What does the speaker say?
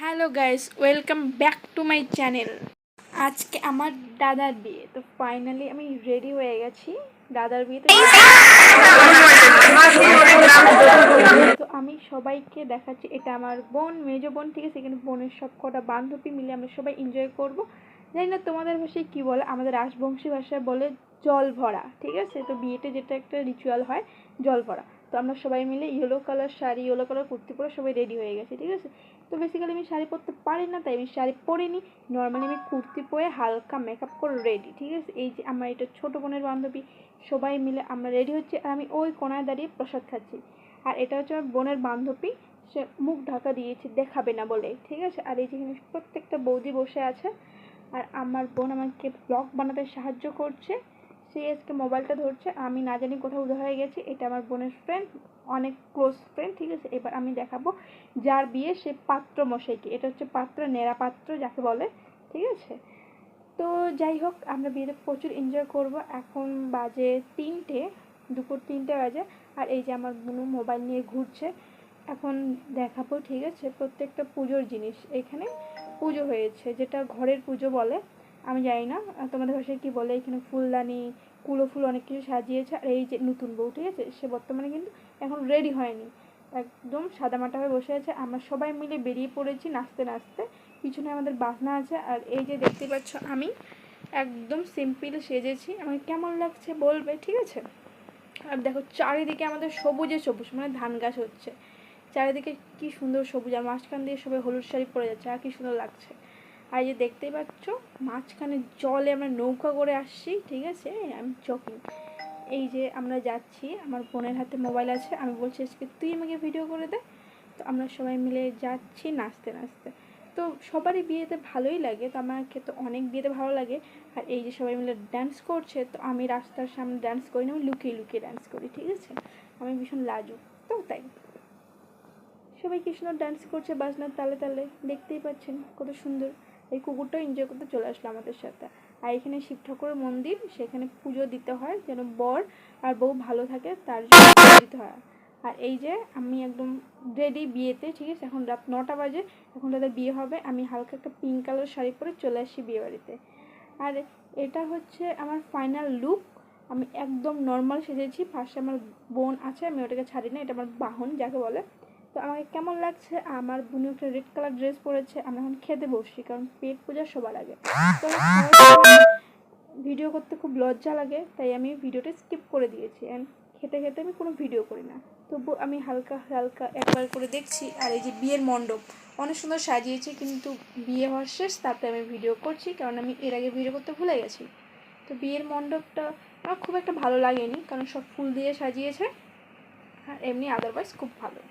Hello guys, welcome back to my channel. আজকে আমার দাদার বিয়ে, তো ফাইনালি আমি রেডি হয়ে গেছি দাদার বিয়েতে। তো আমি সবাইকে দেখাচ্ছি, এটা আমার বোন, মেজো বোন, ঠিক আছে। এখানে বোনের সব কটা বান্ধবী মিলে আমরা সবাই এনজয় করব। জানি না তোমাদের ভাষায় কী বলে, আমাদের রাজবংশী ভাষায় বলে জল ভরা, ঠিক আছে। তো বিয়েতে যেটা একটা রিচুয়াল হয় জল ভরা, তো আমরা সবাই মিলে yellow colour sari, yellow colour kurti পরে সবাই রেডি হয়ে গেছি, ঠিক আছে। তো বেসিক্যালি আমি শাড়ি পরতে পারি না, তাই আমি শাড়ি পরিনি। নর্মালি আমি কুর্তি পরে হালকা মেকআপ করে রেডি, ঠিক আছে। এই যে আমার এটা ছোটো বোনের বান্ধবী, সবাই মিলে আমরা রেডি হচ্ছি, আর আমি ওই কোনায় দাঁড়িয়ে প্রসাদ খাচ্ছি। আর এটা হচ্ছে আমার বোনের বান্ধবী, সে মুখ ঢাকা দিয়েছে দেখাবে না বলে, ঠিক আছে। আর এই যেখানে প্রত্যেকটা বৌদি বসে আছে, আর আমার বোন আমাকে ব্লগ বানাতে সাহায্য করছে। সে আজকে মোবাইলটা ধরছে, আমি না জানি কোথাও উধাও হয়ে গেছি। এটা আমার বোনের ফ্রেন্ড, অনেক ক্লোজ ফ্রেন্ড, ঠিক আছে। এবার আমি দেখাবো যার বিয়ে সে পাত্র মশাইকে। এটা হচ্ছে পাত্র, নেড়া পাত্র যাকে বলে, ঠিক আছে। তো যাই হোক, আমরা বিয়েতে প্রচুর এনজয় করব। এখন বাজে 3টে, দুপুর 3টে বাজে। আর এই যে আমার বোনু মোবাইল নিয়ে ঘুরছে, এখন দেখাবো, ঠিক আছে। প্রত্যেকটা পুজোর জিনিস এখানে পুজো হয়েছে, যেটা ঘরের পুজো বলে, আমি জানি না তোমাদের ভাষায় কী বলে। এখানে ফুলদানি, কুলো ফুল অনেক কিছু সাজিয়েছে। আর এই যে নতুন বউ, ঠিক আছে, সে বর্তমানে কিন্তু এখন রেডি হয়নি, একদম সাদামাটা হয়ে বসে আছে। আমরা সবাই মিলে বেরিয়ে পড়েছি নাচতে নাচতে, পিছনে আমাদের বাজনা আছে। আর এই যে দেখতে পাচ্ছ আমি একদম সিম্পল সেজেছি, আমাকে কেমন লাগছে বলবে, ঠিক আছে। আর দেখো চারিদিকে আমাদের সবুজে সবুজ, মানে ধান গাছ হচ্ছে চারিদিকে, কি সুন্দর সবুজ। আর মাঝখান দিয়ে সবাই হলুদ শাড়ি পরে যাচ্ছে, আর কি সুন্দর লাগছে। আর এই যে দেখতেই পাচ্ছ মাঝখানে জলে আমরা নৌকা করে আসছি, ঠিক আছে। আমি জকিং, এই যে আমরা যাচ্ছি, আমার বোনের হাতে মোবাইল আছে, আমি বলছি আজকে তুই আমাকে ভিডিও করে দে। তো আমরা সবাই মিলে যাচ্ছি নাচতে নাচতে। তো সবারই বিয়েতে ভালোই লাগে, তো আমাকে তো অনেক বিয়েতে ভালো লাগে। আর এই যে সবাই মিলে ডান্স করছে, তো আমি রাস্তার সামনে ডান্স করি না, আমি লুকিয়ে লুকিয়ে ডান্স করি, ঠিক আছে। আমি ভীষণ লাজুক, তো তাই সবাই কি সুন্দর ডান্স করছে বাজনার তালে তালে, দেখতেই পাচ্ছেন কত সুন্দর। এই কুকুরটাও এনজয় করতে চলে আসলো আমাদের সাথে। আর এখানে শিব ঠাকুরের মন্দির, সেখানে পুজো দিতে হয় যেন বর আর বউ ভালো থাকে, তার জন্য দিতে হয়। আর এই যে আমি একদম রেডি বিয়েতে, ঠিক আছে। এখন রাত 9টা বাজে, এখন তাদের বিয়ে হবে। আমি হালকা একটা পিঙ্ক কালার শাড়ি পরে চলে আসি বিয়ে বাড়িতে। আর এটা হচ্ছে আমার ফাইনাল লুক। আমি একদম নর্মাল সেজেছি, পাশে আমার বোন আছে, আমি ওটাকে ছাড়ি না, এটা আমার বাহন যাকে বলে। তো আমাকে কেমন লাগছে, আমার বোনও একটা রেড কালার ড্রেস পরেছে। আমরা এখন খেতে বসছি, কারণ পেট পূজা সবার আগে। তো ভিডিও করতে খুব লজ্জা লাগে, তাই আমি ভিডিওটা স্কিপ করে দিয়েছি। অ্যান্ড খেতে খেতে আমি কোনো ভিডিও করি না, তবু আমি হালকা হালকা একবার করে দেখছি। আর এই যে বিয়ের মণ্ডপ অনেক সুন্দর সাজিয়েছে, কিন্তু বিয়ে হওয়ার শেষ, তারপরে আমি ভিডিও করছি, কারণ আমি এর আগে ভিডিও করতে ভুলে গেছি। তো বিয়ের মণ্ডপটা আমার খুব একটা ভালো লাগেনি, কারণ সব ফুল দিয়ে সাজিয়েছে। আর এমনি আদারওয়াইজ খুব ভালো।